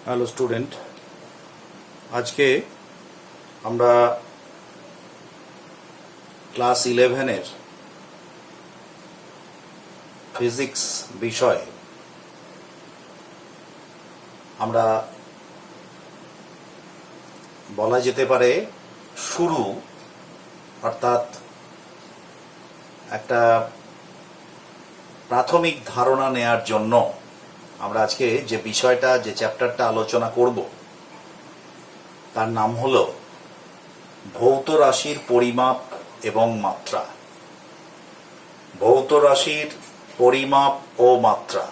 Hello student, আজকে আমরা class 11-এর physics বিষয়ে আমরা বলা যেতে পারে শুরু অর্থাৎ একটা প্রাথমিক ধারণা নেয়ার জন্য আমরা আজকে যে বিষয়টা যে চ্যাপ্টারটা আলোচনা করব তার নাম হলো ভৌত রাশির পরিমাপ এবং মাত্রা। ভৌত রাশির পরিমাপ ও মাত্রা।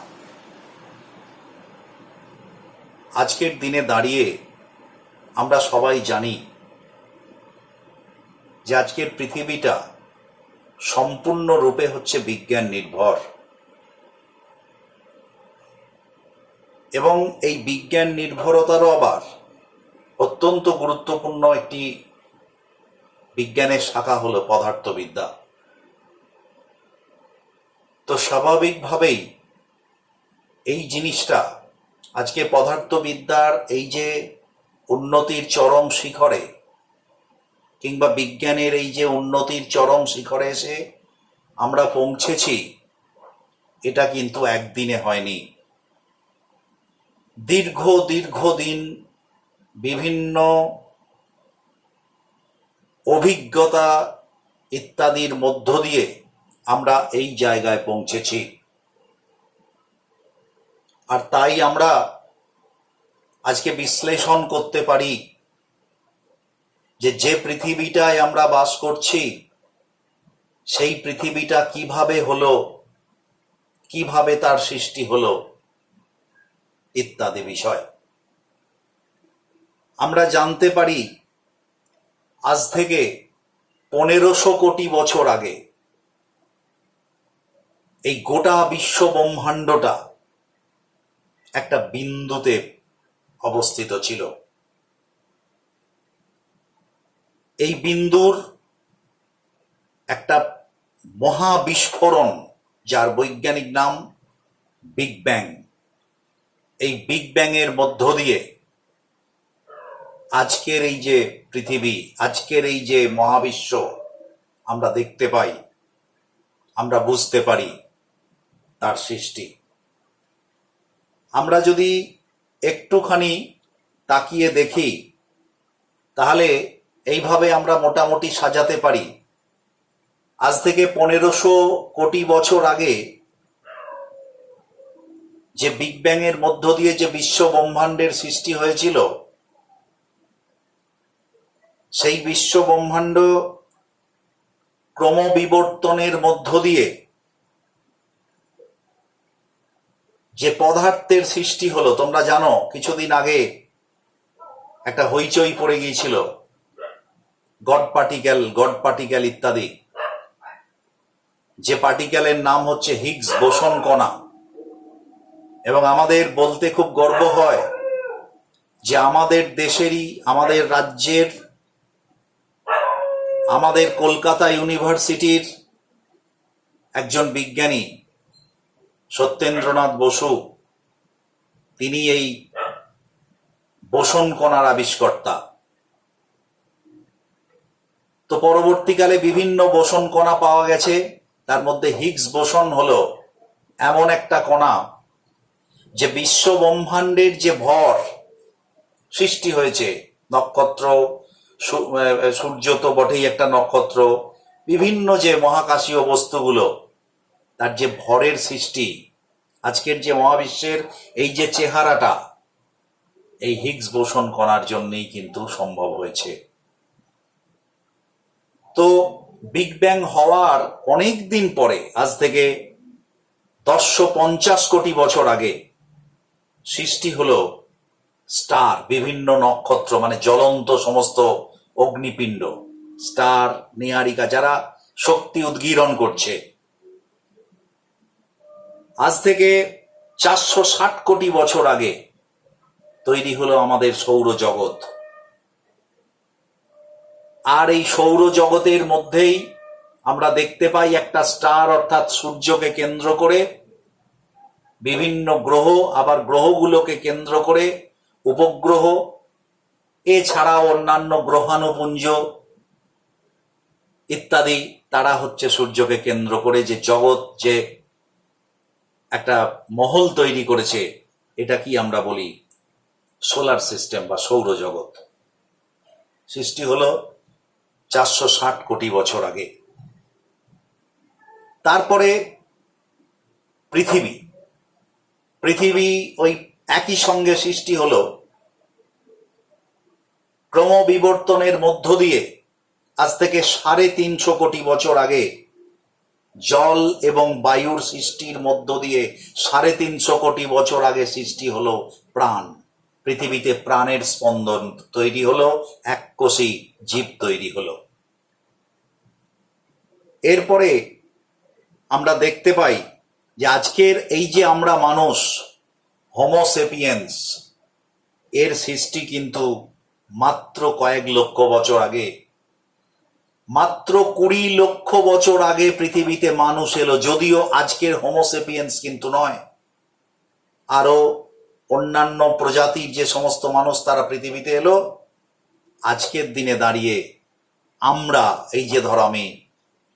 আজকের দিনে দাঁড়িয়ে আমরা সবাই জানি যে আজকের পৃথিবীটা সম্পূর্ণরূপে হচ্ছে বিজ্ঞান নির্ভর, এবং এই বিজ্ঞান নির্ভরতারও আবার অত্যন্ত গুরুত্বপূর্ণ একটি বিজ্ঞানের শাখা হলো পদার্থবিদ্যা। তো স্বাভাবিকভাবেই এই জিনিসটা আজকে পদার্থবিদ্যার এই যে উন্নতির চরম শিখরে কিংবা বিজ্ঞানের এই যে উন্নতির চরম শিখরে এসে আমরা পৌঁছেছি, এটা কিন্তু একদিনে হয়নি। দীর্ঘদিন বিভিন্ন অভিজ্ঞতা ইত্যাদির মধ্য দিয়ে আমরা এই জায়গায় পৌঁছেছি। আর তাই আমরা আজকে বিশ্লেষণ করতে পারি যে পৃথিবীটায় আমরা বাস করছি সেই পৃথিবীটা কিভাবে হলো, কিভাবে তার সৃষ্টি হলো ইত্যাদি বিষয় আমরা জানতে পারি। আজ থেকে 1500 কোটি বছর আগে এই গোটা বিশ্ব ব্রহ্মাণ্ডটা একটা বিন্দুতে অবস্থিত ছিল। এই বিন্দুর একটা মহাবিস্ফোরণ, যার বৈজ্ঞানিক নাম বিগ ব্যাং, এই বিগ ব্যাং এর মধ্য দিয়ে আজকের এই যে পৃথিবী, আজকের এই যে মহাবিশ্ব আমরা দেখতে পাই, আমরা বুঝতে পারি তার সৃষ্টি। আমরা যদি একটুখানি তাকিয়ে দেখি তাহলে এইভাবে আমরা মোটামুটি সাজাতে পারি। আজ থেকে 1500 কোটি বছর আগে যে বিগ ব্যাং এর মধ্য দিয়ে যে বিশ্ব ব্রহ্মাণ্ডের সৃষ্টি হয়েছিল, সেই বিশ্ব ব্রহ্মাণ্ড ক্রমবিবর্তনের মধ্য দিয়ে যে পদার্থের সৃষ্টি হলো, তোমরা জানো কিছুদিন আগে একটা হইচই পড়ে গিয়েছিল গড পার্টিকেল ইত্যাদি। যে পার্টিকেলের নাম হচ্ছে হিগস বোসন কণা। এবং আমাদের বলতে খুব গর্ব হয় যে আমাদের দেশেরই, আমাদের রাজ্যের, আমাদের কলকাতা ইউনিভার্সিটির একজন বিজ্ঞানী সত্যেন্দ্রনাথ বসু, তিনি এই বোসন কণার আবিষ্কর্তা। তো পরবর্তীকালে বিভিন্ন বোসন কণা পাওয়া গেছে, তার মধ্যে হিগস বোসন হলো এমন একটা কণা যে বিশ্ব ব্রহ্মাণ্ডের যে ভর সৃষ্টি হয়েছে, নক্ষত্র, সূর্য তো বটেই একটা নক্ষত্র, বিভিন্ন যে মহাকাশীয় বস্তুগুলো, তার যে ভরের সৃষ্টি, আজকের যে মহাবিশ্বের এই যে চেহারাটা, এই হিগস বোসন কণার জন্যই কিন্তু সম্ভব হয়েছে। তো বিগ ব্যাং হওয়ার অনেক দিন পরে, আজ থেকে 1050 কোটি বছর আগে সৃষ্টি হলো স্টার, বিভিন্ন নক্ষত্র, মানে জ্বলন্ত সমস্ত অগ্নিপিণ্ড, স্টার, নীহারিকা, যারা শক্তি উদ্গীরণ করছে। আজ থেকে 460 কোটি বছর আগে তৈরি হলো আমাদের সৌরজগৎ। আর এই সৌরজগতের মধ্যেই আমরা দেখতে পাই একটা স্টার অর্থাৎ সূর্যকে কেন্দ্র করে বিভিন্ন গ্রহ, আবার গ্রহগুলোকে কেন্দ্র করে উপগ্রহ, এছাড়াও অন্যান্য গ্রহাণুপুঞ্জ ইত্যাদি, তারা হচ্ছে সূর্যকে কেন্দ্র করে যে জগৎ, যে একটা মহল তৈরি করেছে, এটা কি আমরা বলি সোলার সিস্টেম বা সৌরজগৎ। সৃষ্টি হলো 460 কোটি বছর আগে। তারপরে পৃথিবী ওই একই সঙ্গে সৃষ্টি হলো। ক্রমবিবর্তনের মধ্য দিয়ে আজ থেকে 350 কোটি বছর আগে জল এবং বায়ুর সৃষ্টির মধ্য দিয়ে 350 কোটি বছর আগে সৃষ্টি হলো প্রাণ। পৃথিবীতে প্রাণের স্পন্দন তৈরি হলো, এককোষী জীব তৈরি হলো। এরপরে আমরা দেখতে পাই যে আজকের এই যে আমরা মানুষ, হোমোসেপিয়েন্স, এর সৃষ্টি কিন্তু মাত্র কয়েক লক্ষ বছর আগে। মাত্র 20 লক্ষ বছর আগে পৃথিবীতে মানুষ এলো, যদিও আজকের হোমোসেপিয়েন্স কিন্তু নয়। আরো অন্যান্য প্রজাতির যে সমস্ত মানুষ তারা পৃথিবীতে এলো। আজকের দিনে দাঁড়িয়ে আমরা, এই যে ধরো আমি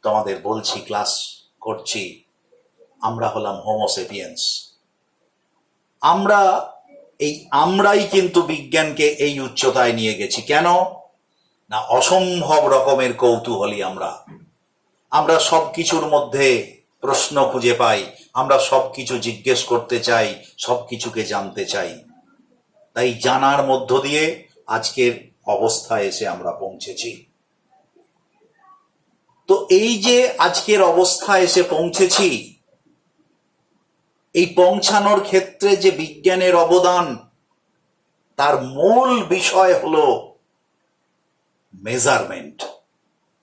তোমাদের বলছি, ক্লাস করছি, আমরা হলাম হোমোসেপিয়েন্স। আমরাই কিন্তু বিজ্ঞানকে এই উচ্চতায় নিয়ে গেছি। কেন না, অসম্ভব রকমের কৌতূহলী আমরা সবকিছুর মধ্যে প্রশ্ন খুঁজে পাই, আমরা সবকিছু জিজ্ঞেস করতে চাই, সবকিছুকে জানতে চাই। তাই জানার মধ্য দিয়ে আজকের অবস্থায় এসে আমরা পৌঁছেছি। তো এই যে আজকের অবস্থায় এসে পৌঁছেছি, এই পৌঁছানোর ক্ষেত্রে যে বিজ্ঞানের অবদান, তার মূল বিষয় হলো মেজারমেন্ট,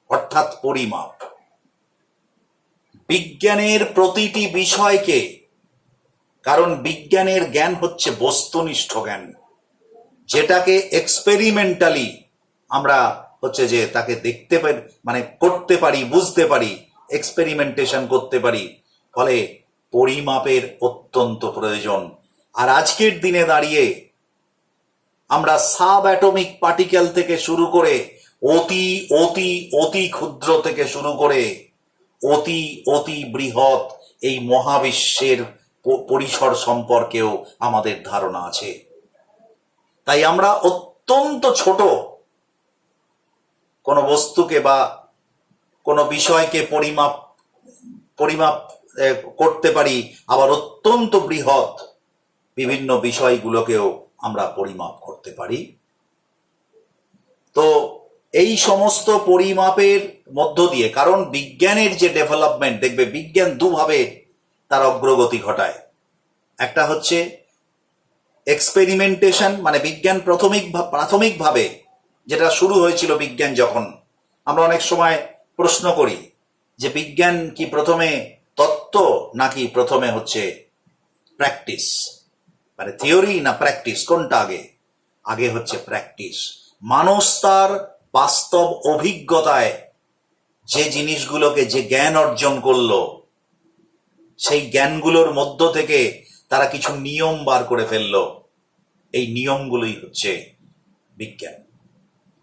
অর্থাৎ পরিমাপ। বিজ্ঞানের প্রতিটি বিষয়কে, কারণ বিজ্ঞানের জ্ঞান হচ্ছে বস্তুনিষ্ঠ জ্ঞান, যেটাকে এক্সপেরিমেন্টালি আমরা হচ্ছে যে তাকে দেখতে পারি, মানে করতে পারি, বুঝতে পারি, এক্সপেরিমেন্টেশন করতে পারি। ফলে পরিমাপের অত্যন্ত প্রয়োজন। আর আজকের দিনে দাঁড়িয়ে আমরা সাব অ্যাটমিক পার্টিকেল থেকে শুরু করে অতি অতি অতি ক্ষুদ্র থেকে শুরু করে অতি অতি বৃহৎ এই মহাবিশ্বের পরিসর সম্পর্কেও আমাদের ধারণা আছে। তাই আমরা অত্যন্ত ছোট কোনো বস্তুকে বা কোনো বিষয়কে পরিমাপ করতে পারি, আবার অত্যন্ত বৃহৎ বিভিন্ন বিষয়গুলোকেও আমরা পরিমাপ করতে পারি। তো এই সমস্ত পরিমাপের মধ্য দিয়ে, কারণ বিজ্ঞানের যে ডেভেলপমেন্ট, দেখবে বিজ্ঞান দুভাবে তার অগ্রগতি ঘটায়। একটা হচ্ছে এক্সপেরিমেন্টেশন, মানে বিজ্ঞান প্রাথমিকভাবে যেটা শুরু হয়েছিল, বিজ্ঞান যখন, আমরা অনেক সময় প্রশ্ন করি যে বিজ্ঞান কি প্রথমে তত্ত্ব নাকি প্রথমে হচ্ছে প্র্যাকটিস, মানে থিওরি না প্র্যাকটিস, কোনটা আগে? আগে হচ্ছে প্র্যাকটিস। মানুষ তার বাস্তব অভিজ্ঞতায় যে জিনিসগুলোকে, যে জ্ঞান অর্জন করলো, সেই জ্ঞানগুলোর মধ্য থেকে তারা কিছু নিয়ম বার করে ফেললো। এই নিয়মগুলোই হচ্ছে বিজ্ঞান।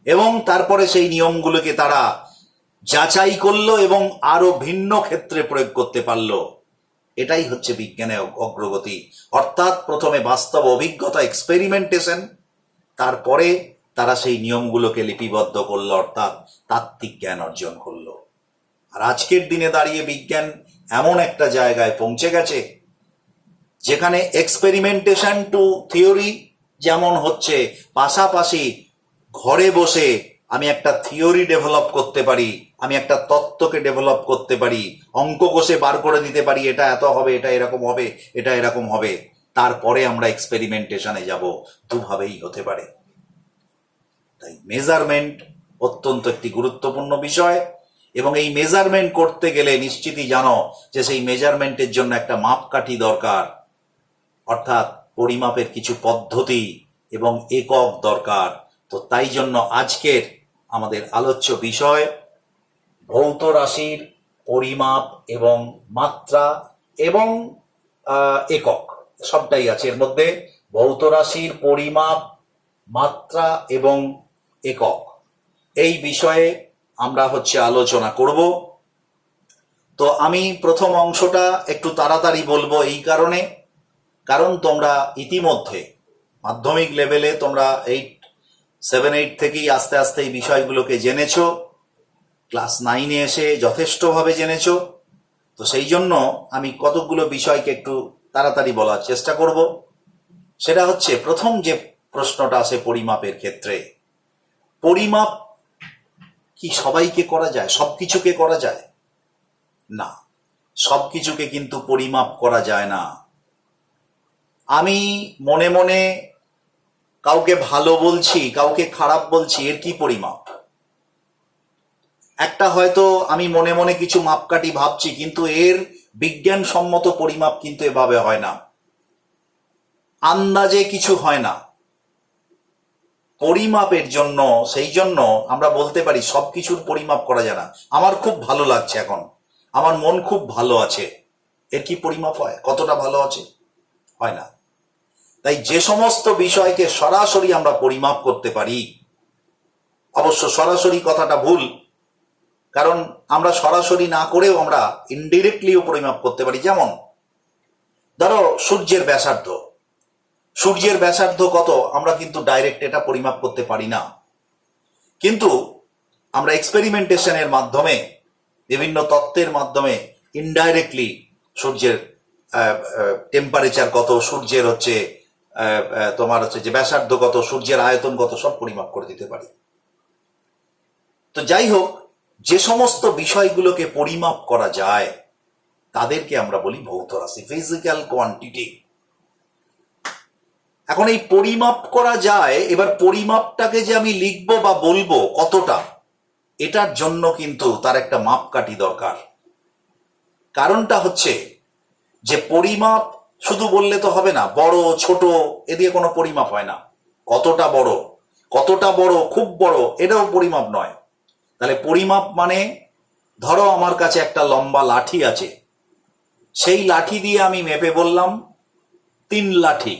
এবং তারপরে সেই নিয়মগুলোকে তারা যাচাই করলো এবং আরো ভিন্ন ক্ষেত্রে প্রয়োগ করতে পারলো। এটাই হচ্ছে বিজ্ঞানের অগ্রগতি। অর্থাৎ প্রথমে বাস্তব অভিজ্ঞতা, এক্সপেরিমেন্টেশন, তারপরে তারা সেই নিয়মগুলোকে লিপিবদ্ধ করলো, অর্থাৎ তাত্ত্বিক জ্ঞান অর্জন করলো। আর আজকের দিনে দাঁড়িয়ে বিজ্ঞান এমন একটা জায়গায় পৌঁছে গেছে যেখানে এক্সপেরিমেন্টেশন টু থিওরি যেমন হচ্ছে, পাশাপাশি ঘরে বসে আমি একটা থিওরি ডেভেলপ করতে পারি, আমি একটা তত্ত্বকে ডেভেলপ করতে পারি, অঙ্ক কষে বার করে দিতে পারি, এটা এত হবে, এটা এরকম হবে, এটা এরকম হবে, তারপরে আমরা এক্সপেরিমেন্টেশনে যাব। দুভাবেই হতে পারে। তাই মেজারমেন্ট অত্যন্ত একটি গুরুত্বপূর্ণ বিষয়, এবং এই মেজারমেন্ট করতে গেলে নিশ্চিতই জানো যে সেই মেজারমেন্টের জন্য একটা মাপকাঠি দরকার, অর্থাৎ পরিমাপের কিছু পদ্ধতি এবং একক দরকার। তো তাই জন্য আজকের আমাদের আলোচ্য বিষয় ভৌত রাশির পরিমাপ এবং মাত্রা এবং একক, সবটাই আছে এর মধ্যে। ভৌত রাশির পরিমাপ, মাত্রা এবং একক, এই বিষয়ে আমরা আলোচনা করব। তো আমি প্রথম অংশটা একটু তাড়াতাড়ি বলবো এই কারণ তোমরা ইতিমধ্যে মাধ্যমিক লেভেলে তোমরা 7-8 থেকেই আস্তে আস্তে এই বিষয়গুলোকে জেনেছো, ক্লাস 9-এ এসে যথেষ্টভাবে জেনেছো। তো সেই জন্য আমি কতকগুলো বিষয়কে একটু তাড়াতাড়ি বলার চেষ্টা করব। সেটা হচ্ছে, প্রথম যে প্রশ্নটা আসে পরিমাপের ক্ষেত্রে, পরিমাপ কি সবাইকে করা যায়, সবকিছুকে করা যায়? না, সবকিছুকে কিন্তু পরিমাপ করা যায় না। আমি মনে মনে কাউকে ভালো বলছি, কাউকে খারাপ বলছি, এর কি পরিমাপ? একটা হয়তো আমি মনে মনে কিছু মাপকাঠি ভাবছি, কিন্তু এর বিজ্ঞানসম্মত পরিমাপ কিন্তু এভাবে হয় না, আন্দাজে কিছু হয় না। পরিমাপের জন্য, সেই জন্য আমরা বলতে পারি সবকিছুর পরিমাপ করা যায় না। আমার খুব ভালো লাগছে এখন, আমার মন খুব ভালো আছে, এর কি পরিমাপ হয়? কতটা ভালো আছে? হয় না। তাই যে সমস্ত বিষয়কে সরাসরি আমরা পরিমাপ করতে পারি, অবশ্য সরাসরি কথাটা ভুল, কারণ আমরা সরাসরি না করেও আমরা ইনডিরেক্টলিও পরিমাপ করতে পারি। যেমন ধরো সূর্যের ব্যাসার্ধ, সূর্যের ব্যাসার্ধ কত আমরা কিন্তু ডাইরেক্ট এটা পরিমাপ করতে পারি না, কিন্তু আমরা এক্সপেরিমেন্টেশনের মাধ্যমে, বিভিন্ন তত্ত্বের মাধ্যমে ইনডাইরেক্টলি সূর্যের টেম্পারেচার কত, সূর্যের তোমার যে ব্যাসার্ধ কত, সূর্যের আয়তন কত, সব পরিমাপ করে দিতে পারি। তো যাই হোক, যে সমস্ত বিষয়গুলোকে পরিমাপ করা যায় তাদেরকে আমরা বলি ভৌত রাশি, ফিজিক্যাল কোয়ান্টিটি। এখন এই পরিমাপ করা যায়, এবার পরিমাপটাকে যে আমি লিখবো বা বলবো কতটা, এটার জন্য কিন্তু তার একটা মাপকাঠি দরকার। কারণটা হচ্ছে যে পরিমাপ শুধু বললে তো হবে না, বড় ছোট এ দিয়ে কোনো পরিমাপ হয় না। কতটা বড়, খুব বড়, এটাও পরিমাপ নয়। তাহলে পরিমাপ মানে, ধরো আমার কাছে একটা লম্বা লাঠি আছে, সেই লাঠি দিয়ে আমি মেপে বললাম 3 লাঠি,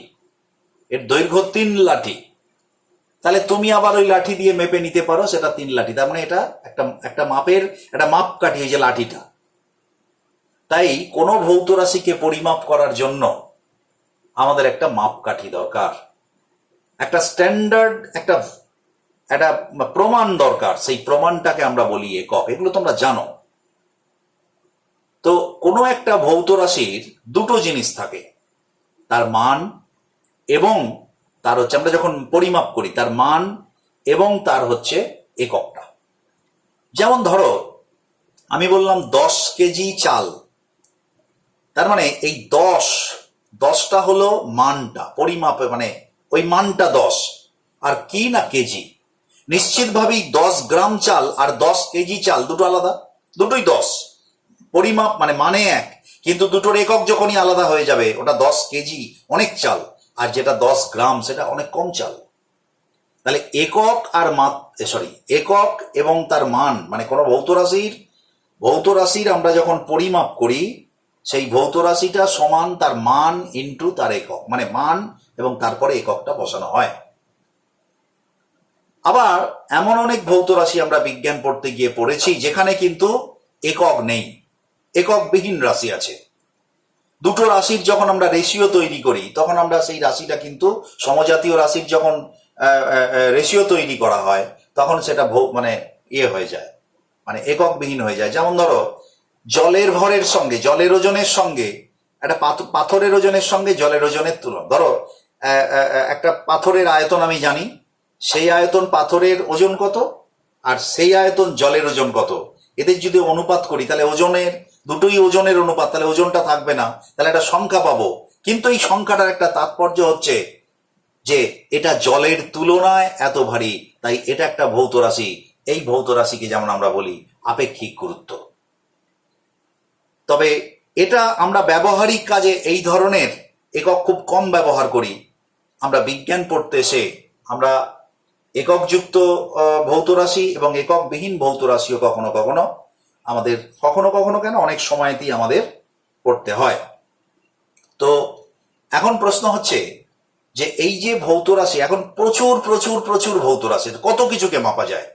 এর দৈর্ঘ্য 3 লাঠি। তাহলে তুমি আবার ওই লাঠি দিয়ে মেপে নিতে পারো সেটা 3 লাঠি। তার মানে এটা একটা মাপের একটা মাপকাঠি, এই যে লাঠিটা। তাই কোনো ভৌত রাশিকে পরিমাপ করার জন্য আমাদের একটা মাপকাঠি দরকার, একটা স্ট্যান্ডার্ড, একটা প্রমাণ দরকার। সেই প্রমাণটাকে আমরা বলি একক। এগুলো তোমরা জানো। তো কোনো একটা ভৌত রাশির দুটো জিনিস থাকে, তার মান এবং তার আমরা যখন পরিমাপ করি তার মান এবং তার এককটা। যেমন ধরো আমি বললাম 10 কেজি চাল, তার মানে এই 10টা হলো মানটা, পরিমাপে মানে ওই মানটা 10, আর কি না কেজি। নিশ্চিতভাবেই 10 গ্রাম চাল আর 10 কেজি চাল দুটো আলাদা, দুটোই 10, পরিমাপ মানে এক, কিন্তু দুটোর একক যখনই আলাদা হয়ে যাবে, ওটা 10 কেজি অনেক চাল, আর যেটা 10 গ্রাম সেটা অনেক কম চাল। তাহলে একক আর একক এবং তার মান, মানে কোনো ভৌত রাশির আমরা যখন পরিমাপ করি, সেই ভৌত রাশিটা সমান তার মান ইন্টু তার একক, মানে মান এবং তারপরে এককটা বসানো হয়। আবার এমন অনেক ভৌত রাশি আমরা বিজ্ঞান পড়তে গিয়ে পড়েছি যেখানে কিন্তু একক নেই, এককবিহীন রাশি আছে। দুটো রাশির যখন আমরা রেশিও তৈরি করি, তখন আমরা সেই রাশিটা কিন্তু সমজাতীয় রাশির যখন রেশিও তৈরি করা হয়, তখন সেটা হয়ে যায়, মানে এককবিহীন হয়ে যায়। যেমন ধরো জলের ভরের সঙ্গে, জলের ওজনের সঙ্গে একটা পাথরের ওজনের সঙ্গে জলের ওজনের তুলনা। ধরো একটা পাথরের আয়তন আমি জানি, সেই আয়তন পাথরের ওজন কত আর সেই আয়তন জলের ওজন কত, এদের যদি অনুপাত করি তাহলে দুটোই ওজনের অনুপাত, তাহলে ওজনটা থাকবে না, তাহলে একটা সংখ্যা পাবো। কিন্তু এই সংখ্যাটার একটা তাৎপর্য হচ্ছে যে এটা জলের তুলনায় এত ভারী, তাই এটা একটা ভৌত রাশি। এই ভৌত রাশিকে যেমন আমরা বলি আপেক্ষিক গুরুত্ব। তবে এটা আমরা ব্যবহারিক কাজে এই ধরনের একক খুব কম ব্যবহার করি। আমরা বিজ্ঞান পড়তে এসে আমরা এককযুক্ত ভৌত রাশি এবং এককবিহীন ভৌত রাশিও কখনো কখনো কেন অনেক সময়তেই আমাদের পড়তে হয়। তো এখন প্রশ্ন হচ্ছে যে এই যে ভৌত রাশি, এখন প্রচুর প্রচুর প্রচুর ভৌত রাশি, কত কিছুকে মাপা যায়।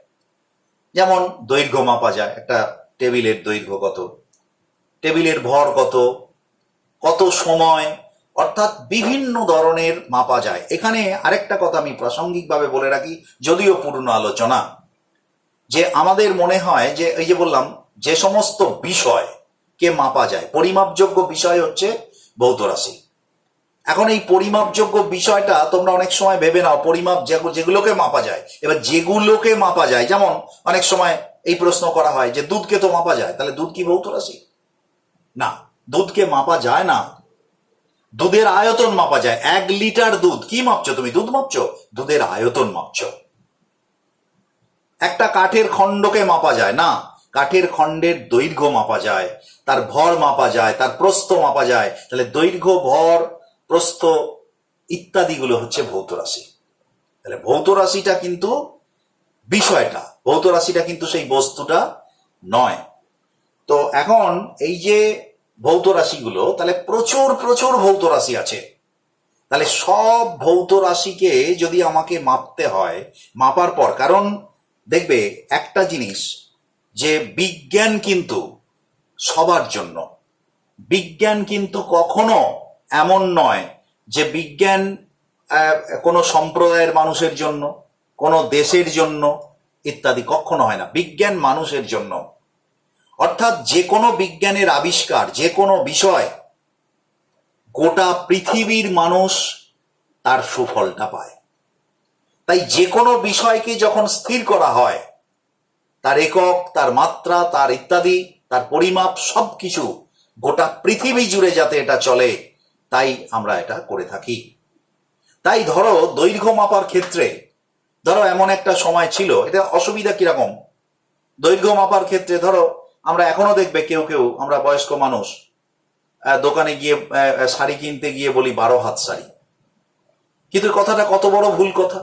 যেমন দৈর্ঘ্য মাপা যায়, একটা টেবিলের দৈর্ঘ্য কত, টেবিলের ভর কত, কত সময়, অর্থাৎ বিভিন্ন ধরনের মাপা যায়। এখানে আরেকটা কথা আমি প্রাসঙ্গিকভাবে বলে রাখি, যদিও পূর্ণ আলোচনা, যে আমাদের মনে হয় যে এই যে বললাম যে সমস্ত বিষয়কে মাপা যায়, পরিমাপযোগ্য বিষয় হচ্ছে ভৌত রাশি। এখন এই পরিমাপযোগ্য বিষয়টা তোমরা অনেক সময় ভেবে নাও, পরিমাপ যেগুলোকে মাপা যায়, এবার যেগুলোকে মাপা যায়, যেমন অনেক সময় এই প্রশ্ন করা হয় যে দুধকে তো মাপা যায়, তাহলে দুধ কি ভৌত রাশি? না, দুধকে মাপা যায় না। দুধের আয়তন মাপা যায়। 1 লিটার দুধ, কি মাপছো তুমি? দুধ মাপছো? দুধের আয়তন মাপছো। একটা কাঠের খণ্ডকে মাপা যায় না, কাঠের খণ্ডের দৈর্ঘ্য মাপা যায়, তার ভর মাপা যায়, তার প্রস্থ মাপা যায়। তাহলে দৈর্ঘ্য, ভর, প্রস্থ ইত্যাদিগুলো হচ্ছে ভৌত রাশি। তাহলে ভৌত রাশিটা কিন্তু বিষয়টা, ভৌত রাশিটা কিন্তু সেই বস্তুটা নয়। তো এখন এই যে ভৌত রাশিগুলো, তাহলে প্রচুর প্রচুর ভৌত রাশি আছে। তাহলে সব ভৌত রাশিকে যদি আমাকে মাপতে হয়, মাপার পর, কারণ দেখবে একটা জিনিস, যে বিজ্ঞান কিন্তু সবার জন্য, বিজ্ঞান কিন্তু কখনো এমন নয় যে বিজ্ঞান কোনো সম্প্রদায়ের মানুষের জন্য, কোনো দেশের জন্য ইত্যাদি, কখনো হয় না। বিজ্ঞান মানুষের জন্য, অর্থাৎ যে কোনো বিজ্ঞানের আবিষ্কার, যে কোনো বিষয়, গোটা পৃথিবীর মানুষ তার সুফলটা পায়। তাই যে কোনো বিষয়কে যখন স্থির করা হয়, তার একক, তার মাত্রা, তার ইত্যাদি, তার পরিমাপ, সবকিছু গোটা পৃথিবী জুড়ে যাতে এটা চলে, তাই আমরা এটা করে থাকি। তাই ধরো দৈর্ঘ্য মাপার ক্ষেত্রে, ধরো এমন একটা সময় ছিল, এটা অসুবিধা কিরকম, দৈর্ঘ্য মাপার ক্ষেত্রে ধরো আমরা এখনো দেখবে কেউ কেউ, আমরা বয়স্ক মানুষ দোকানে গিয়ে শাড়ি কিনতে গিয়ে বলি 12 হাত শাড়ি, কিন্তু কথাটা কত বড় ভুল কথা।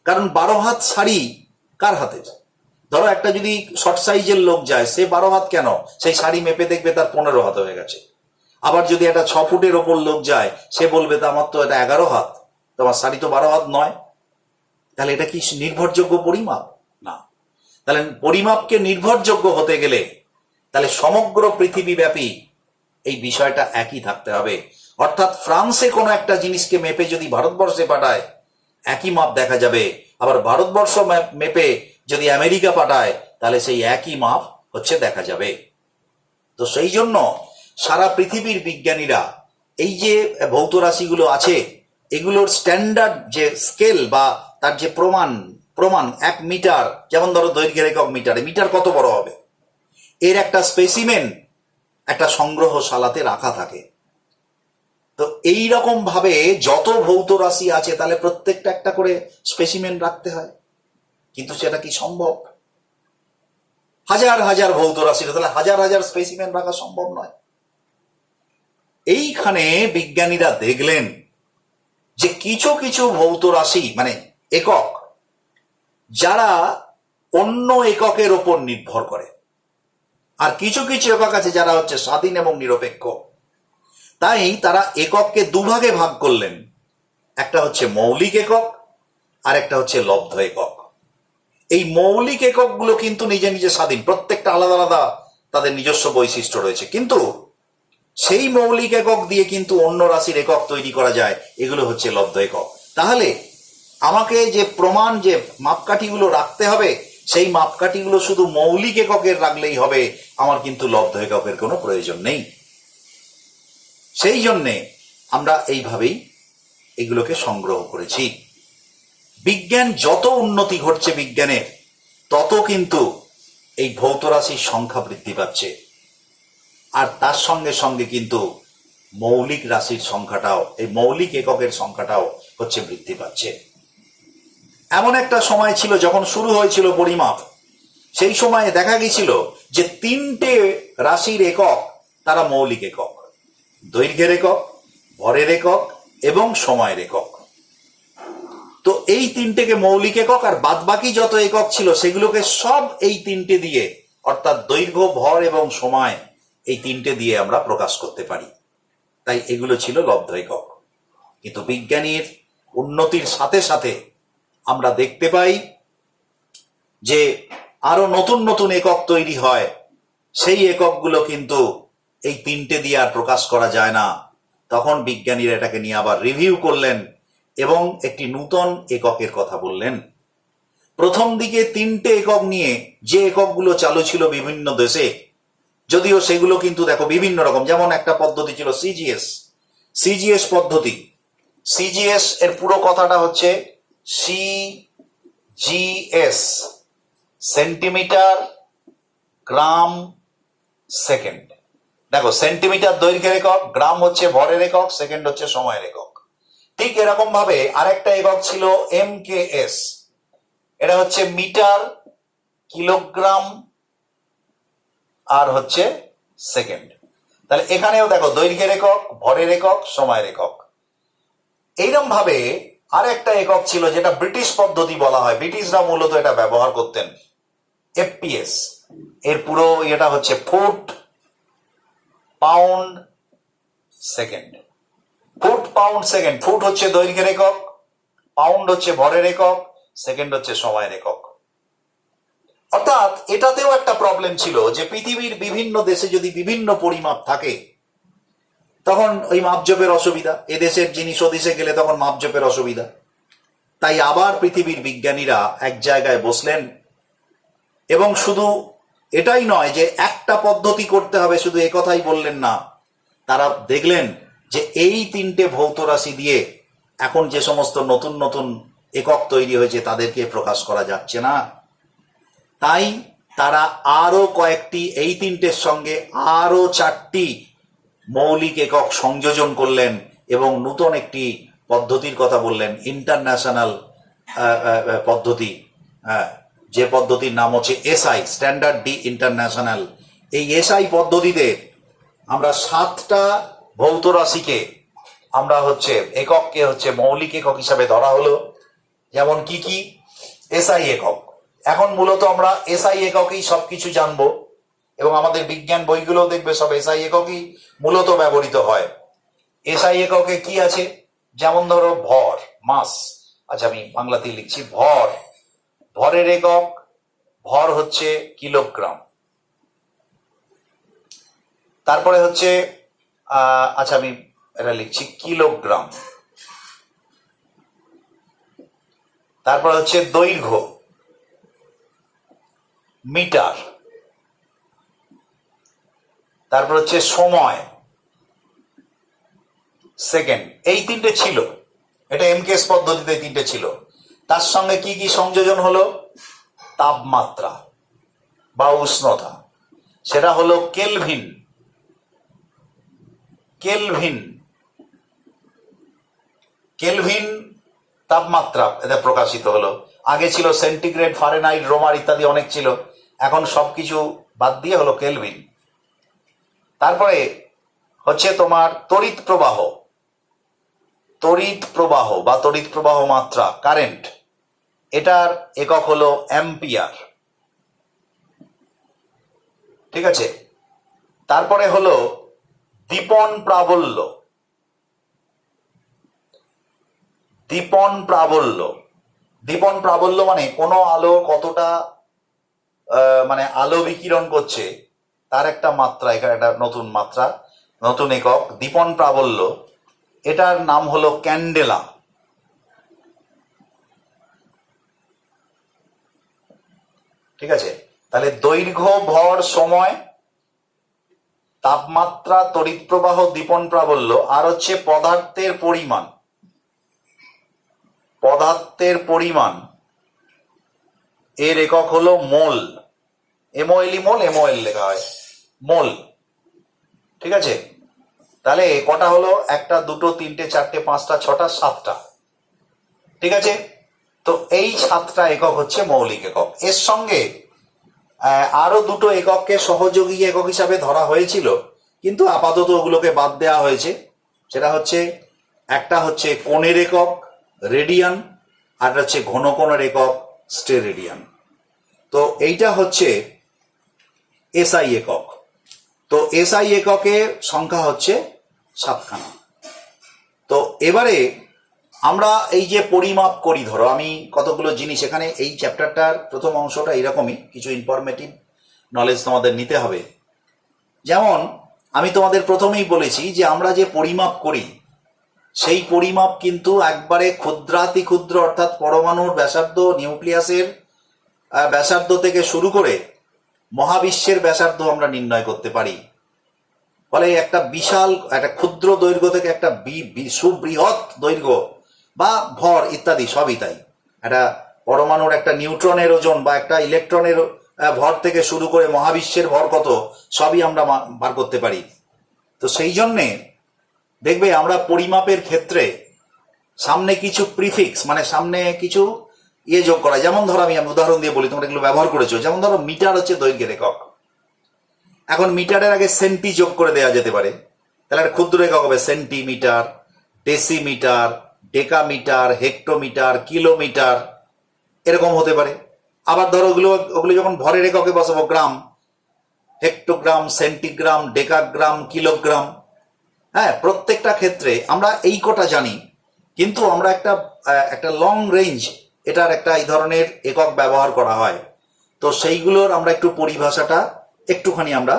কারণ 12 হাত শাড়ি কার হাতের? ধরো একটা যদি শর্ট সাইজের লোক যায়, সে 12 হাত কেন, সেই শাড়ি মেপে দেখবে তার 15 হাত হয়ে গেছে। আবার যদি একটা 6 ফুটের ওপর লোক যায়, সে বলবে তা আমার তো এটা 11 হাত, তোমার শাড়ি তো 12 হাত নয়। তাহলে এটা কি নির্ভরযোগ্য পরিমাপ? না। তাহলে পরিমাপকে নির্ভরযোগ্য হতে গেলে তাহলে সমগ্র পৃথিবী ব্যাপী এই বিষয়টা একই থাকতে হবে। অর্থাৎ ফ্রান্সে কোনো একটা জিনিসকে মেপে যদি ভারতবর্ষে পাঠায়, একই মাপ দেখা যাবে। আবার ভারতবর্ষ মেপে যদি আমেরিকা পাঠায়, তাহলে সেই একই মাপ হচ্ছে দেখা যাবে। তো সেই জন্য সারা পৃথিবীর বিজ্ঞানীরা এই যে ভৌত রাশিগুলো আছে, এগুলোর স্ট্যান্ডার্ড যে স্কেল বা তার যে প্রমাণ, 1 মিটার, যেমন ধরো দৈর্ঘ্যের একক মিটারে, মিটার কত বড় হবে, এর একটা স্পেসিমেন একটা সংগ্রহশালাতে রাখা থাকে। তো এই রকম ভাবে যত ভৌত রাশি আছে, তাহলে প্রত্যেকটা একটা করে স্পেসিমেন রাখতে হয়। কিন্তু সেটা কি সম্ভব? হাজার হাজার ভৌত রাশি, তাহলে হাজার হাজার স্পেসিমেন রাখা সম্ভব নয়। এইখানে বিজ্ঞানীরা দেখলেন যে কিছু কিছু ভৌত রাশি, মানে একক, যারা অন্য এককের ওপর নির্ভর করে, আর কিছু কিছু একক আছে যারা হচ্ছে স্বাধীন এবং নিরপেক্ষ। তাই তারা একককে দুভাগে ভাগ করলেন, একটা হচ্ছে মৌলিক একক, আর একটা হচ্ছে লব্ধ একক। এই মৌলিক এককগুলো কিন্তু নিজে নিজে স্বাধীন, প্রত্যেকটা আলাদা আলাদা তাদের নিজস্ব বৈশিষ্ট্য রয়েছে, কিন্তু সেই মৌলিক একক দিয়ে কিন্তু অন্য রাশির একক তৈরি করা যায়, এগুলো হচ্ছে লব্ধ একক। তাহলে আমাকে যে প্রমাণ, যে মাপকাঠিগুলো রাখতে হবে, সেই মাপকাঠিগুলো শুধু মৌলিক এককের রাখলেই হবে, আমার কিন্তু লব্ধ এককের কোনো প্রয়োজন নেই। সেই জন্যে আমরা এইভাবেই এগুলোকে সংগ্রহ করেছি। বিজ্ঞান যত উন্নতি ঘটছে বিজ্ঞানের, তত কিন্তু এই ভৌত রাশির সংখ্যা বৃদ্ধি পাচ্ছে, আর তার সঙ্গে সঙ্গে কিন্তু মৌলিক রাশির সংখ্যাটাও, এই মৌলিক এককের সংখ্যাটাও হচ্ছে বৃদ্ধি পাচ্ছে। এমন একটা সময় ছিল যখন শুরু হয়েছিল পরিমাপ, সেই সময়ে দেখা গেছিল যে 3টে রাশির একক তারা মৌলিক একক, দৈর্ঘ্যের একক, ভরের একক এবং সময়ের একক। তো এই 3টেকে মৌলিক একক, আর বাদবাকি যত একক ছিল সেগুলোকে সব এই 3টে দিয়ে, অর্থাৎ দৈর্ঘ্য, ভর এবং সময়, এই 3টে দিয়ে আমরা প্রকাশ করতে পারি। তাই এগুলো ছিল লব্ধ একক। কিন্তু বিজ্ঞানীর উন্নতির সাথে সাথে আমরা দেখতে পাই যে আরো নতুন নতুন একক তৈরি হয়, সেই এককগুলো কিন্তু এই 3টে দিয়ে আর প্রকাশ করা যায় না। তখন বিজ্ঞানীরা এটাকে নিয়ে আবার রিভিউ করলেন এবং একটি নূতন এককের কথা বললেন। প্রথম দিকে 3টে একক নিয়ে যে এককগুলো চালু ছিল বিভিন্ন দেশে, যদিও সেগুলো কিন্তু দেখো বিভিন্ন রকম, যেমন একটা পদ্ধতি ছিল সিজিএস পদ্ধতি। সিজিএস এর পুরো কথাটা হচ্ছে সিজিএস, সেন্টিমিটার গ্রাম সেকেন্ড। দেখো, সেন্টিমিটার দৈর্ঘ্যের একক, গ্রাম হচ্ছে ভরের একক, সেকেন্ড হচ্ছে সময়ের একক। ঠিক এরকম ভাবে আরেকটা একক ছিল এমকেএস, এটা হচ্ছে মিটার, কিলোগ্রাম আর হচ্ছে সেকেন্ড। তাহলে এখানেও দেখো দৈর্ঘ্যের একক, ভরের একক, সময়ের একক। এইরকম ভাবে আরেকটা একক ছিল যেটা ব্রিটিশ পদ্ধতি বলা হয়, ব্রিটিশরা মূলত এটা ব্যবহার করতেন, এফপিএস। এর পুরো এটা হচ্ছে foot pound second. Foot pound second, foot হচ্ছে দৈর্ঘ্যের একক, পাউন্ড হচ্ছে ভরের একক, সেকেন্ড হচ্ছে সময়ের একক। অর্থাৎ এটাতেও একটা প্রবলেম ছিল যে পৃথিবীর বিভিন্ন দেশে যদি বিভিন্ন পরিমাপ থাকে তখন ওই মাপজোপের অসুবিধা, এদেশের জিনিস ওদেশে গেলে তখন মাপজোপের অসুবিধা। তাই আবার পৃথিবীর বিজ্ঞানীরা এক জায়গায় বসলেন এবং শুধু এটাই নয় যে একটা পদ্ধতি করতে হবে, শুধু একথাই বললেন না, তারা দেখলেন যে এই 3টে ভৌত রাশি দিয়ে এখন যে সমস্ত নতুন নতুন একক তৈরি হয়েছে তাদেরকে প্রকাশ করা যাচ্ছে না। তাই তারা আরো কয়েকটি, এই 3টের সঙ্গে আরো 4টি মৌলিক একক সংযোজন করলেন এবং নতুন একটি পদ্ধতির কথা বললেন, ইন্টারন্যাশনাল পদ্ধতি, যে পদ্ধতির নাম হচ্ছে এসআই, স্ট্যান্ডার্ড ডি ইন্টারন্যাশনাল। এই এসআই পদ্ধতিতে আমরা 7টা ভৌত রাশিকে আমরা হচ্ছে একককে হচ্ছে মৌলিক একক হিসাবে ধরা হলো। যেমন কি কি এসআই একক। এখন মূলত আমরা এসআই এককেই সবকিছু জানবো এবং আমাদের বিজ্ঞান বইগুলো দেখবে সব এসআই এককই মূলত ব্যবহৃত হয়। এসআই এককে কি আছে, যেমন ধরো ভর, মাস। আচ্ছা, আমি বাংলাতে লিখছি ভর, ভরের একক, ভর হচ্ছে কিলোগ্রাম। তারপরে হচ্ছে আচ্ছা আমি এটা লিখছি কিলোগ্রাম। তারপর হচ্ছে দৈর্ঘ্য, মিটার। তারপর হচ্ছে সময়, সেকেন্ড। এই 3টে ছিল, এটা এমকেএস পদ্ধতিতে 3টে ছিল। তার সঙ্গে কি কি সংযোজন হলো, তাপমাত্রা বা উষ্ণতা, সেটা হলো কেলভিন। কেলভিন, কেলভিন তাপমাত্রা এটা প্রকাশিত হলো। আগে ছিল সেন্টিগ্রেড, ফারেনহাইট, রোমার ইত্যাদি অনেক ছিল, এখন সবকিছু বাদ দিয়ে হলো কেলভিন। তারপরে হচ্ছে তোমার তড়িৎ প্রবাহ, তড়িৎ প্রবাহ বা তড়িৎ প্রবাহ মাত্রা, কারেন্ট, এটার একক হলো অ্যাম্পিয়ার। ঠিক আছে। তারপরে হলো দীপন প্রাবল্য। দীপন প্রাবল্য, দীপন প্রাবল্য মানে কোনো আলো কতটা মানে আলো বিকিরণ করছে তার একটা মাত্রা, এখানে একটা নতুন মাত্রা, নতুন একক দীপন প্রাবল্য। এটার নাম হলো ক্যান্ডেলা। ঠিক আছে। তাহলে দৈর্ঘ্য, ভর, সময়, তাপমাত্রা, তড়িৎ প্রবাহ, দীপন প্রাবল্য, আর হচ্ছে পদার্থের পরিমাণ। পদার্থের পরিমাণ এর একক হলো মোল। এমওএলই মোল, এমওএল লেখা হয় মোল। ঠিক আছে। তাহলে কটা হলো, 1টা 2টো 3টে 4টে 5টা 6টা 7টা। ঠিক আছে। তো এই 7টা একক হচ্ছে মৌলিক একক। এর সঙ্গে আরো 2টো একককে সহযোগী একক হিসাবে ধরা হয়েছিল, কিন্তু আপাতত ওগুলোকে বাদ দেওয়া হয়েছে। সেটা হচ্ছে, একটা হচ্ছে কোণের একক রেডিয়ান, আর হচ্ছে ঘন কোণের একক স্টেরেডিয়ান। তো এইটা হচ্ছে এসআই একক। তো এসআই এককের সংখ্যা হচ্ছে 7খানা। তো এবারে আমরা এই যে পরিমাপ করি, ধরো আমি কতগুলো জিনিস এখানে, এই চ্যাপ্টারটার প্রথম অংশটা এরকমই, কিছু ইনফরমেটিভ নলেজ তোমাদের নিতে হবে। যেমন আমি তোমাদের প্রথমেই বলেছি যে আমরা যে পরিমাপ করি সেই পরিমাপ কিন্তু একবারে ক্ষুদ্রাতি ক্ষুদ্র, অর্থাৎ পরমাণুর ব্যাসার্ধ, নিউক্লিয়াসের ব্যাসার্ধ থেকে শুরু করে মহাবিশ্বের ব্যাসার্ধ আমরা নির্ণয় করতে পারি। ফলে একটা বিশাল, একটা ক্ষুদ্র দৈর্ঘ্য থেকে একটা সুবৃহৎ দৈর্ঘ্য বা ভর ইত্যাদি সবই তাই। একটা পরমাণুর একটা নিউট্রনের ওজন বা একটা ইলেকট্রনের ভর থেকে শুরু করে মহাবিশ্বের ভর কত, সবই আমরা বার করতে পারি। তো সেই জন্যে দেখবে আমরা পরিমাপের ক্ষেত্রে সামনে কিছু প্রিফিক্স, মানে সামনে কিছু যোগ করা। যেমন ধরো আমি উদাহরণ দিয়ে বলি, তোমরা এগুলো ব্যবহার করেছো। যেমন ধরো মিটার হচ্ছে দৈর্ঘ্যের একক, এখন মিটারের আগে সেন্টি যোগ করে দেওয়া যেতে পারে, তাহলে একটা ক্ষুদ্র একক হবে centimetre, decimetre, decametre, hectometre, kilometre, এরকম হতে পারে। আবার ধরো ওগুলো যখন ভরের এককে বসাবো, গ্রাম, হেক্টোগ্রাম, সেন্টিগ্রাম, ডেকাগ্রাম, কিলোগ্রাম। হ্যাঁ, প্রত্যেকটা ক্ষেত্রে আমরা এই কটা জানি, কিন্তু আমরা একটা লং রেঞ্জ এটার একটা এই ধরনের একক ব্যবহার করা হয়। তো সেইগুলোর আমরা একটু পরিভাষাটা একটুখানি আমরা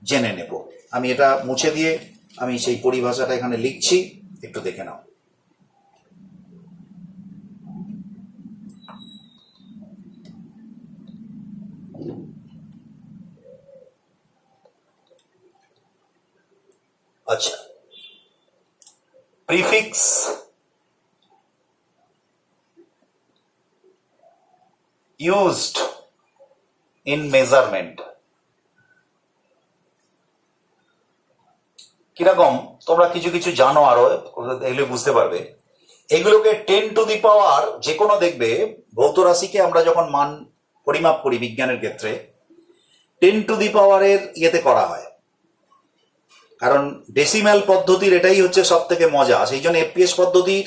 জেনে নেব। আমি এটা মুছে দিয়ে আমি সেই পরিভাষাটা এখানে লিখছি, একটু দেখে নাও। আচ্ছা, প্রিফিক্স used in measurement। কিরকম তোমরা কিছু কিছু জানো, আরো এগুলো বুঝতে পারবে। এগুলোকে 10 টু দি পাওয়ার, যে কোনো দেখবে ভৌত রাশিকে আমরা যখন মান পরিমাপ করি বিজ্ঞানের ক্ষেত্রে 10 টু দি পাওয়ারের ইয়েতে করা হয়, কারণ ডেসিম্যাল পদ্ধতির এটাই হচ্ছে সব থেকে মজা। সেই জন্য এফপিএস পদ্ধতির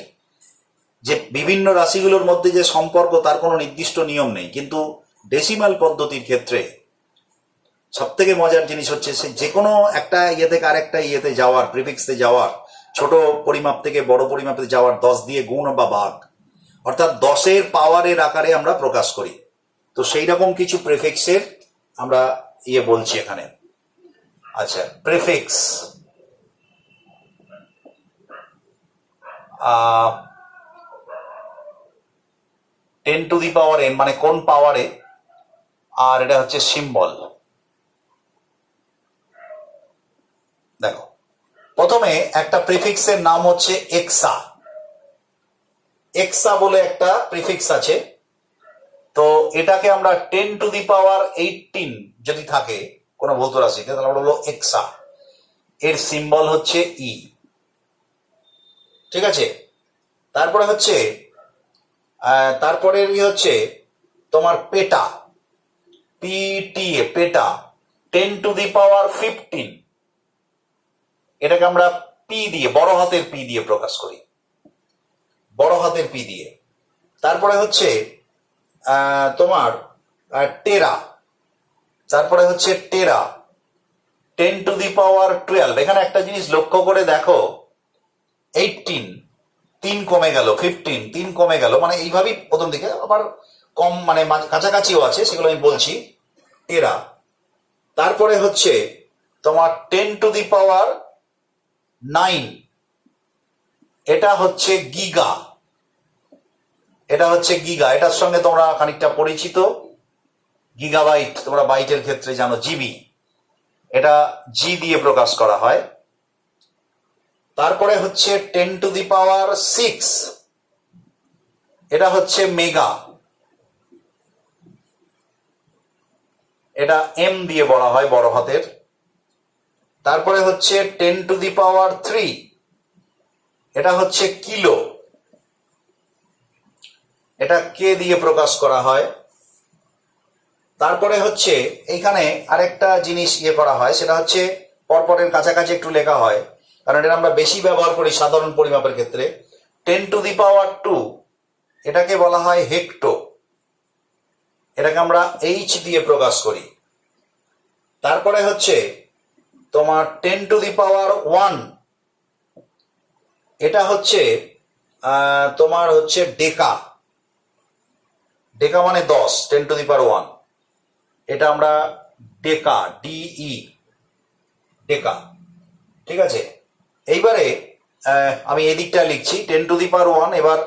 যে বিভিন্ন রাশিগুলোর মধ্যে যে সম্পর্ক, তার কোনো নির্দিষ্ট নিয়ম নেই, কিন্তু ডেসিমাল পদ্ধতির ক্ষেত্রে সব থেকে মজার জিনিস হচ্ছে সে যে কোনো একটা ইয়ে থেকে আরেকটা ইয়েতে যাওয়ার, প্রিফিক্সে যাওয়ার, ছোট পরিমাপ থেকে বড় পরিমাপে যাওয়ার 10 দিয়ে গুণ বা ভাগ, অর্থাৎ 10-এর পাওয়ারের আকারে আমরা প্রকাশ করি। তো সেই রকম কিছু প্রিফিক্সের আমরা বলছি এখানে। আচ্ছা, prefix 10 two the power n, মানে কোন পাওয়ারে, আর এটা হচ্ছে সিম্বল। দেখো, প্রথমে একটা প্রিফিক্সের নাম হচ্ছে এক্সা। এক্সা বলে একটা প্রিফিক্স আছে। তো এটাকে আমরা 10 টু দি পাওয়ার 18 যদি থাকে কোনো ভৌত রাশিতে, তাহলে আমরা বলবো এক্সা। এর সিম্বল হচ্ছে ই। ঠিক আছে, তারপরে হচ্ছে হচ্ছে তোমার পেটা, পিটিএ, পেটা 10 টু দি পাওয়ার 15। এটাকে আমরা পি দিয়ে, বড় হাতের পি দিয়ে প্রকাশ করি, বড় হাতের পি দিয়ে। তারপরে হচ্ছে তোমার টেরা, তারপরে হচ্ছে টেরা 10 টু দি পাওয়ার 12। এখানে একটা জিনিস লক্ষ্য করে দেখো, 18 3 কমে গেল, 15 3 কমে গেল, মানে এইভাবেই প্রথম দিকে আবার কম, মানে কাছাকাছিও আছে, সেগুলো আমি বলছি। টেরা, তারপরে হচ্ছে তোমার 10 টু দি পাওয়ার 9, এটা হচ্ছে গিগা। এটা হচ্ছে গিগা, এটার সঙ্গে তোমরা খানিকটা পরিচিত। গিগাবাইট তোমরা বাইটের ক্ষেত্রে জানো, জিবি, এটা জি দিয়ে প্রকাশ করা হয়। তারপরে হচ্ছে 10 টু দি পাওয়ার 6, এটা হচ্ছে মেগা, এটা এম দিয়ে বলা হয়, বড় হাতের। তারপরে হচ্ছে 10 টু দি পাওয়ার 3, এটা হচ্ছে কিলো, এটা কে দিয়ে প্রকাশ করা হয়। তারপরে হচ্ছে এইখানে আরেকটা জিনিস করা হয়, সেটা হচ্ছে পরপরের কাছাকাছি একটু লেখা হয়, কারণ এটা আমরা বেশি ব্যবহার করি সাধারণ পরিমাপের ক্ষেত্রে। 10 টু দি পাওয়ার 2, এটাকে বলা হয় হেক্টো, এটাকে আমরা এইচ দিয়ে প্রকাশ করি। তারপরে হচ্ছে তোমার 10 টু দি পাওয়ার 1, এটা হচ্ছে তোমার হচ্ছে ডেকা, ডেকা মানে 10, 10⁻1, এটা আমরা ডেকা, ডিই, ডেকা। ঠিক আছে, এইবারে আমি এই দিকটা লিখছি 10⁻1, এবার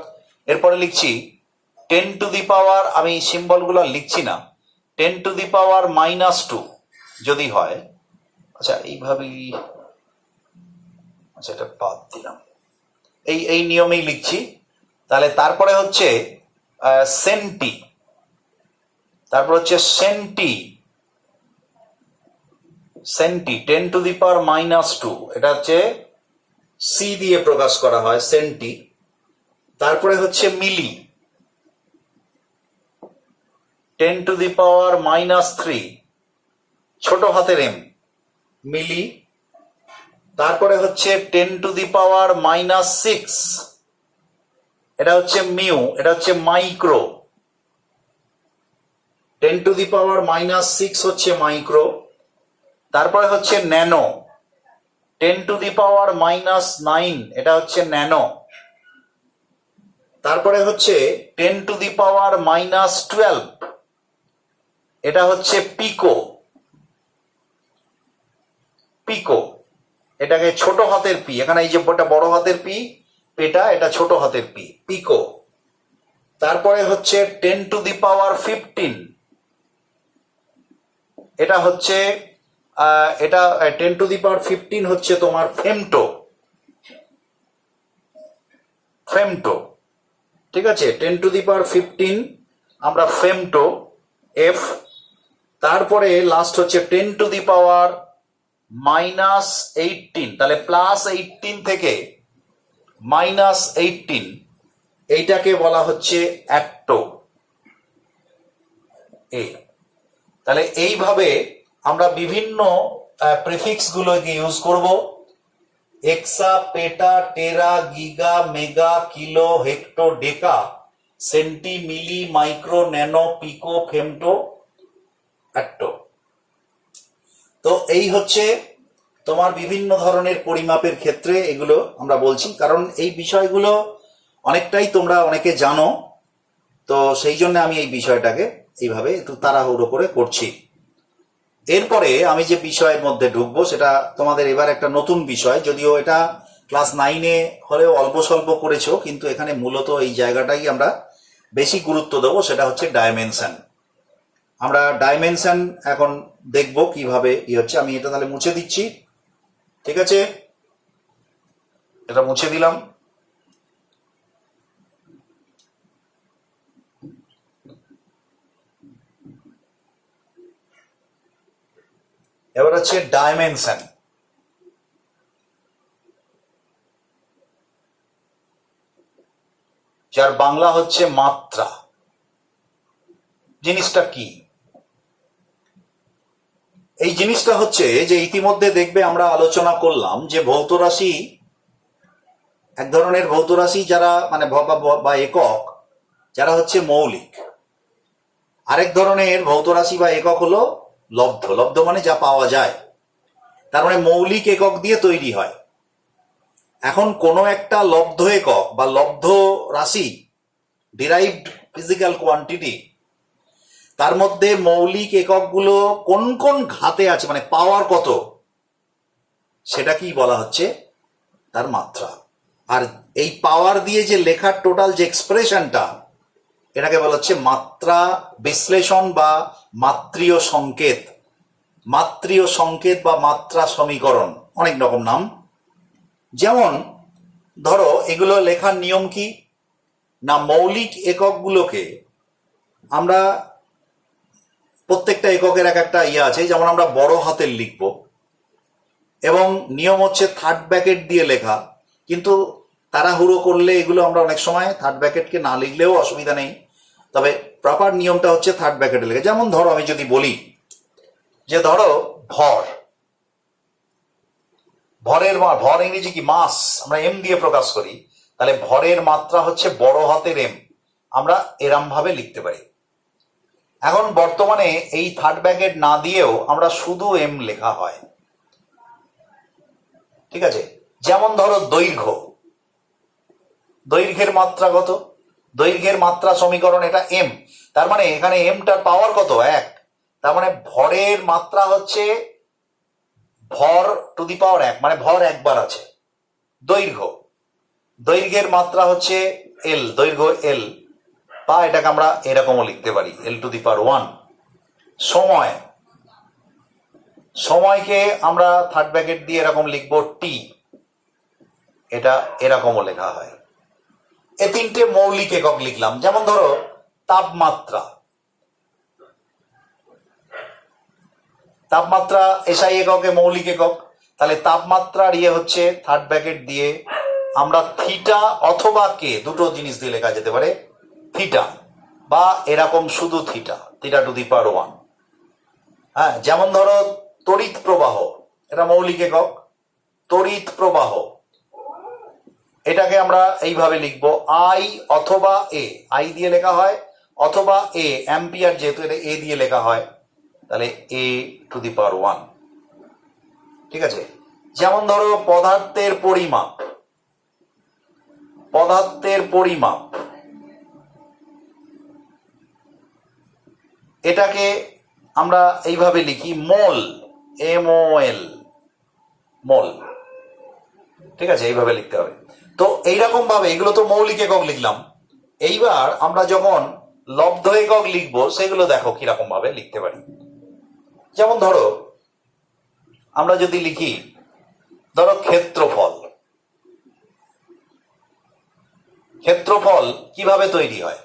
এরপরে লিখছি 10⁻, আমি সিম্বলগুলো লিখছি না, 10⁻−2 যদি হয়, আচ্ছা এইভাবেই, আচ্ছা এটা বাদ দিলাম, এই নিয়মেই লিখছি। তাহলে তারপরে হচ্ছে সেন্টি, তারপর হচ্ছে সেন্টি, সেন্টি 10⁻−2, এটা হচ্ছে সি দিয়ে প্রকাশ করা হয়, সেন্টি। তারপরে হচ্ছে মিলি 10⁻−3, ছোট হাতের এম, মিলি। তারপরে হচ্ছে 10⁻−6, এটা হচ্ছে মিউ, এটা হচ্ছে মাইক্রো। 10⁻−6 হচ্ছে মাইক্রো। তারপরে হচ্ছে ন্যানো, 10⁻−9, এটা হচ্ছে ন্যানো। তারপরে হচ্ছে 10⁻−12, এটা হচ্ছে পিকো, পিকো, এটাকে ছোট হাতের পি, এখানে এই যে বড় হাতের পি, এটা এটা ছোট হাতের পি, পিকো। তারপরে হচ্ছে 10⁻15, এটা হচ্ছে এটা 10⁻15 হচ্ছে তোমার ফেমটো, ফেমটো। ঠিক আছে, 10⁻15 আমরা ফেমটো, এফ। তারপরে লাস্ট হচ্ছে 10⁻−18, তাহলে +18 থেকে -18, এইটাকে বলা হচ্ছে অ্যাক্টো, এ। তাহলে এইভাবে আমরা বিভিন্ন প্রিফিক্স গুলোকে ইউজ করব, এক্সা, পেটা, টেরা, গিগা, মেগা, কিলো, হেক্টো, ডেকা, সেন্টি, মিলি, মাইক্রো, ন্যানো, পিকো, ফেমটো, অ্যাক্টো। তো এই হচ্ছে তোমার বিভিন্ন ধরনের পরিমাপের ক্ষেত্রে এগুলো আমরা বলছি, কারণ এই বিষয়গুলো অনেকটাই তোমরা অনেকে জানো, তো সেই জন্য আমি এই বিষয়টাকে এইভাবে একটু তাড়াহুড়ো করে করছি। এরপরে আমি যে বিষয়ের মধ্যে ঢুকবো সেটা তোমাদের এবার একটা নতুন বিষয়, যদিও এটা ক্লাস 9-এ হলেও অল্প স্বল্প করেছো, কিন্তু এখানে মূলত এই জায়গাটাই আমরা বেশি গুরুত্ব দেবো, সেটা হচ্ছে ডাইমেনশন। আমরা ডাইমেনশন এখন দেখব কিভাবে হচ্ছে। আমি এটা তাহলে মুছে দিচ্ছি, ঠিক আছে, এটা মুছে দিলাম। এবার হচ্ছে ডাইমেনশন। যার বাংলা হচ্ছে মাত্রা। জিনিসটা কি? এই জিনিসটা হচ্ছে যে ইতিমধ্যে দেখবে আমরা আলোচনা করলাম যে ভৌত রাশি, এক ধরনের ভৌত রাশি যারা মানে বা একক, যারা হচ্ছে মৌলিক। আরেক ধরনের ভৌত রাশি বা একক হলো লব্ধ। লব্ধ মানে যা পাওয়া যায়, তার মানে মৌলিক একক দিয়ে তৈরি হয়। এখন কোনো একটা লব্ধ একক বা লব্ধ রাশি, ডিরাইভড ফিজিক্যাল কোয়ান্টিটি, তার মধ্যে মৌলিক এককগুলো কোন কোন ঘাতে আছে, মানে পাওয়ার কত, সেটা কি বলা হচ্ছে তার মাত্রা। আর এই পাওয়ার দিয়ে যে লেখার টোটাল যে এক্সপ্রেশনটা, এটাকে বলা হচ্ছে মাত্রা বিশ্লেষণ বা মাত্রীয় সংকেত। মাত্রীয় সংকেত বা মাত্রা সমীকরণ, অনেক রকম নাম। যেমন ধরো এগুলো লেখার নিয়ম কি না, মৌলিক এককগুলোকে আমরা প্রত্যেকটা এককের এক একটা ইয়ে আছে, যেমন আমরা বড় হাতের লিখব এবং নিয়ম হচ্ছে থার্ড ব্র্যাকেট দিয়ে লেখা, কিন্তু তাড়াহুড়ো করলে এগুলো আমরা অনেক সময় থার্ড ব্র্যাকেটকে না লিখলেও অসুবিধা নেই, তবে প্রপার নিয়মটা হচ্ছে থার্ড ব্র্যাকেটে লেখা। যেমন ধরো আমি যদি বলি যে ধরো ভর, ভরের ভর ইংরেজি কি মাস, আমরা এম দিয়ে প্রকাশ করি, তাহলে ভরের মাত্রা হচ্ছে বড় হাতের এম, আমরা এরম ভাবে লিখতে পারি। এখন বর্তমানে এই থার্ড ব্র্যাকেট না দিয়েও আমরা শুধু এম লেখা হয়, ঠিক আছে। যেমন ধরো দৈর্ঘ্য, দৈর্ঘ্যের মাত্রা কত? দৈর্ঘ্যের মাত্রা সমীকরণ, এটা এম। তার মানে এখানে এমটার পাওয়ার কত? 1। তার মানে ভরের মাত্রা হচ্ছে ভর টু দি পাওয়ার 1, মানে ভর একবার আছে। দৈর্ঘ্যের মাত্রা হচ্ছে এল, দৈর্ঘ্য এল, বা এটাকে আমরা এরকমও লিখতে পারি এল টু দি পাওয়ার 1। সময়কে আমরা থার্ড ব্র্যাকেট দিয়ে এরকম লিখবো টি, এটা এরকমও লেখা হয়। এ তিনটে মৌলিক একক লিখলাম। যেমন ধরো তাপমাত্রা এসআই এককে মৌলিক একক, তাহলে তাপমাত্রার হচ্ছে থার্ড ব্র্যাকেট দিয়ে আমরা থিটা অথবা কে, দুটো জিনিস দিয়ে লেখা যেতে পারে, থিটা বা এরকম শুধু থিটা টু দি পাওয়ার 1। হ্যাঁ, যেমন ধরো তড়িৎ প্রবাহ, এটা মৌলিক একক। তড়িৎ প্রবাহ এটাকে আমরা এইভাবে লিখবো আই অথবা এ, আই দিয়ে লেখা হয়, অথবা এ, অ্যাম্পিয়ার যেহেতু এটা এ দিয়ে লেখা হয়, তাহলে এ টু দি পাওয়ার 1। ঠিক আছে। যেমন ধরো পদার্থের পরিমাপ, এটাকে আমরা এইভাবে লিখি মোল, MOL, মোল। ঠিক আছে, এইভাবে লিখতে হবে। তো এইরকম ভাবে এগুলো তো মৌলিক একক লিখলাম। এইবার আমরা যখন লব্ধ একক লিখবো সেগুলো দেখো কিরকম ভাবে লিখতে পারি। যেমন ধরো আমরা যদি লিখি, ধরো ক্ষেত্রফল কিভাবে তৈরি হয়?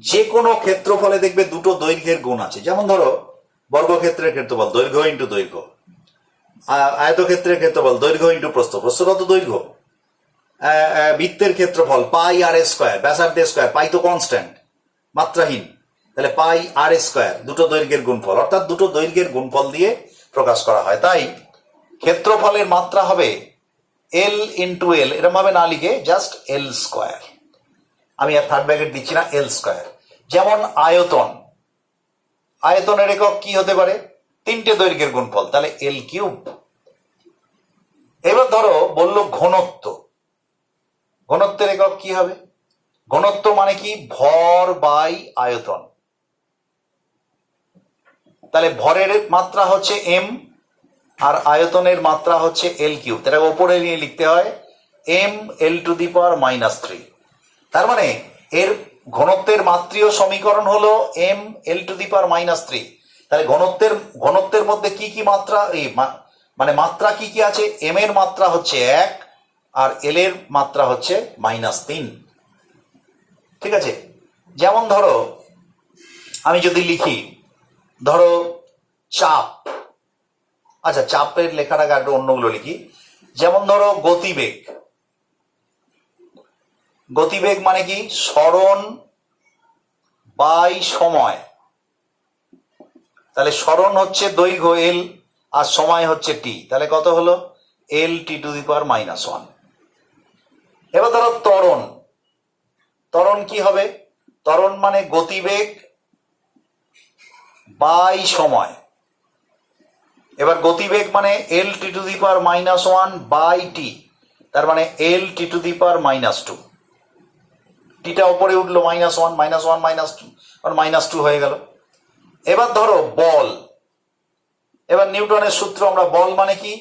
যে কোনো ক্ষেত্রফলে দেখবে দুটো দৈর্ঘ্যের গুণ আছে। যেমন ধরো বর্গক্ষেত্রের ক্ষেত্রফল দৈর্ঘ্য ইন্টু দৈর্ঘ্য, আয়তক্ষেত্রের ক্ষেত্রফল দৈর্ঘ্য ইন্টু প্রস্থ, প্রস্থগত দৈর্ঘ্য। বৃত্তের ক্ষেত্রফল পাই আর স্কোয়ার, ব্যাসার্ধের স্কোয়ার, পাই তো কনস্ট্যান্ট মাত্রাহীন, তাহলে পাই আর স্কোয়ার, দুটো দৈর্ঘ্যের গুণফল, অর্থাৎ দুটো দৈর্ঘ্যের গুণফল দিয়ে প্রকাশ করা হয়। তাই ক্ষেত্রফলের মাত্রা হবে এল ইন্টু এল, এরকম ভাবে না লিখে জাস্ট এল স্কোয়ার, আমি আর থার্ড ব্র্যাকেট দিচ্ছি না, এল স্কোয়ার। যেমন আয়তনের একক কি হতে পারে? তিনটে দৈর্ঘ্যের গুণফল, তাহলে এল কিউব। এবার ধরো বললো ঘনত্বের একক কি হবে? ঘনত্ব মানে কি? ভর বাই আয়তন। তাহলে ভরের মাত্রা হচ্ছে এম আর আয়তনের মাত্রা হচ্ছে এল কিউব, তাহলে ওপরে নিয়ে লিখতে হয় এম এল টু দি পাওয়ার -3। তার মানে এর ঘনত্বের মাত্রীয় সমীকরণ হলো এম এল টু দি পাওয়ার -3। তাহলে ঘনত্বের মধ্যে কি কি মাত্রা, মানে মাত্রা কি কি আছে? এম এর মাত্রা হচ্ছে 1 আর এল এর মাত্রা হচ্ছে -3। ঠিক আছে। যেমন ধরো আমি যদি লিখি, ধরো চাপ, আচ্ছা চাপের লেখার আগে একটু অন্যগুলো লিখি। যেমন ধরো গতিবেগ মানে কি? সরণ বাই সময়। তাহলে সরণ হচ্ছে দৈর্ঘ্য এল আর সময় হচ্ছে টি, তাহলে কত হলো? এল টি টু দি পাওয়ার -1। এবার ধরো ত্বরণ কি হবে? ত্বরণ মানে গতিবেগ বাই সময়। এবার গতিবেগ মানে এল T to the power -1 by T, তার মানে এল টি টু দি পাওয়ার -2। টিটা উপরে উঠলো -1, -2 হয়ে গেল। এবার ধরো বল, এবার নিউটনের সূত্র আমরা, বল মানে কি?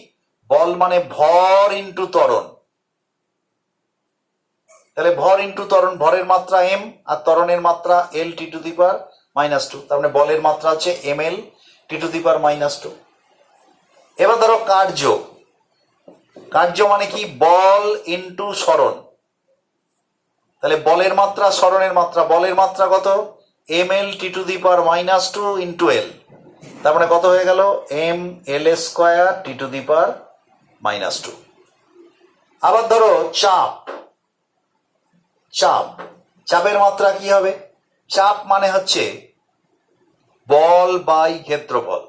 বল মানে ভর ইন্টু ত্বরণ। তাহলে ভর ইন্টু ত্বরণ, ভরের মাত্রা এম আর ত্বরণের মাত্রা এল টি টু দি পাওয়ার -2, তার মানে বলের মাত্রা হচ্ছে M L T to the power -2। এবার ধরো কার্য মানে কি? বল ইন্টু সরণ। তাহলে বলের মাত্রা সরণের মাত্রা, বলের মাত্রা কত? M L T to the power -2 into L, তার মানে কত হয়ে গেল? M L square T to the power -2। আবার ধরো চাপের মাত্রা কি হবে? চাপ মানে হচ্ছে বল বাই ক্ষেত্রফল।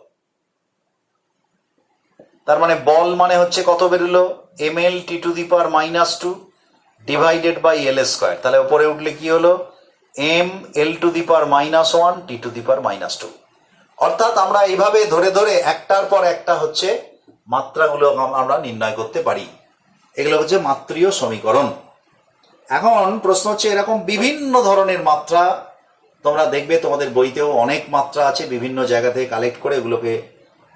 তার মানে বল মানে হচ্ছে কত বেরোলো? M L T to the power -2 divided by L square, তাহলে উপরে উঠলে কি হলো? M L to the power -1 T to the power -2। অর্থাৎ আমরা এইভাবে ধরে ধরে একটার পর একটা হচ্ছে মাত্রাগুলো আমরা নির্ণয় করতে পারি। এগুলো হচ্ছে মাত্রীয় সমীকরণ। এখন প্রশ্ন হচ্ছে, এরকম বিভিন্ন ধরনের মাত্রা তোমরা দেখবে, তোমাদের বইতেও অনেক মাত্রা আছে, বিভিন্ন জায়গা থেকে কালেক্ট করে এগুলোকে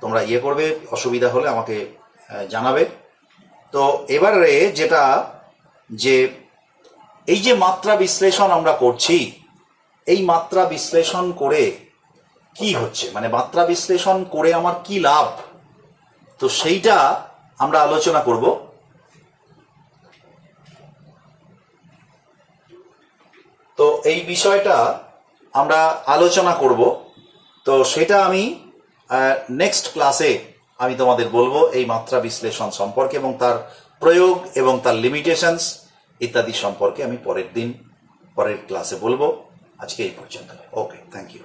তোমরা ইয়ে করবে। অসুবিধা হলে আমাকে জানাবে। তো এবারে যেটা, যে এই যে মাত্রা বিশ্লেষণ আমরা করছি, এই মাত্রা বিশ্লেষণ করে কি হচ্ছে, মানে মাত্রা বিশ্লেষণ করে আমার কি লাভ, তো সেইটা আমরা আলোচনা করব। তো এই বিষয়টা আমরা আলোচনা করব। তো সেটা আমি নেক্সট ক্লাসে আমি তোমাদের বলবো এই মাত্রা বিশ্লেষণ সম্পর্কে, এবং তার প্রয়োগ এবং তার লিমিটেশনস ইত্যাদি সম্পর্কে আমি পরের ক্লাসে বলবো। আজকে এই পর্যন্ত। ওকে, থ্যাংক ইউ।